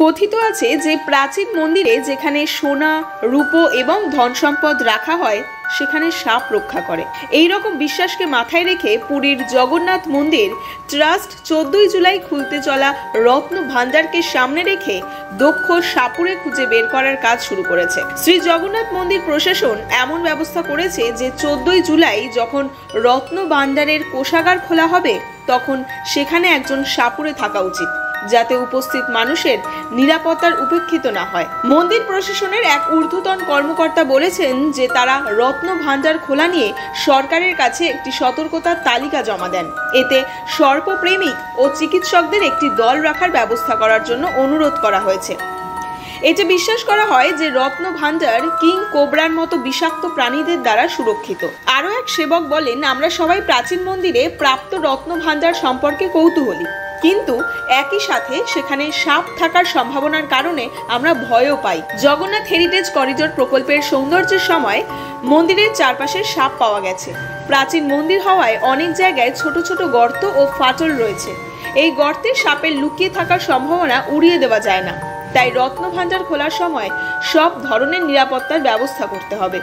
কথিত আছে যে প্রাচীন মন্দিরে যেখানে সোনা, রূপো এবং ধন সম্পদ রাখা হয় সেখানে সাপ রক্ষা করে। এই রকম বিশ্বাসকে মাথায় রেখে পুরীর জগন্নাথ মন্দির ট্রাস্ট 14ই জুলাই খুলতে চলা রত্ন ভান্ডারকে সামনে রেখে দক্ষ সাপুড়ে খুঁজে বের করার কাজ শুরু করেছে। শ্রী জগন্নাথ মন্দির প্রশাসন এমন ব্যবস্থা করেছে যে 14ই জুলাই যখন রত্ন ভান্ডারের কোষাগার খোলা হবে তখন সেখানে একজন সাপুড়ে থাকা উচিত, যাতে উপস্থিত মানুষের নিরাপত্তার উপেক্ষিত না হয়। মন্দির প্রশাসনের এক ঊর্ধ্বতন কর্মকর্তা বলেছেন যে তারা রত্ন ভান্ডার খোলা নিয়ে সরকারের কাছে একটি সতর্কতার তালিকা জমা দেন। এতে সর্পপ্রেমিক ও চিকিৎসকদের একটি দল রাখার ব্যবস্থা করার জন্য অনুরোধ করা হয়েছে। এতে বিশ্বাস করা হয় যে রত্ন ভান্ডার কিং কোবরার মতো বিষাক্ত প্রাণীদের দ্বারা সুরক্ষিত। আরও এক সেবক বলেন, আমরা সবাই প্রাচীন মন্দিরে প্রাপ্ত রত্ন ভান্ডার সম্পর্কে কৌতূহলী, কিন্তু একই সাথে সেখানে সাপ থাকার সম্ভাবনার কারণে আমরা ভয়ও পাই। জগন্নাথ হেরিটেজ করিডোর প্রকল্পের সৌন্দর্যের সময় মন্দিরের চারপাশে সাপ পাওয়া গেছে। প্রাচীন মন্দির হওয়ায় অনেক জায়গায় ছোট ছোট গর্ত ও ফাটল রয়েছে। এই গর্তে সাপের লুকিয়ে থাকার সম্ভাবনা উড়িয়ে দেওয়া যায় না, তাই রত্ন ভান্ডার খোলার সময় সব ধরনের নিরাপত্তার ব্যবস্থা করতে হবে।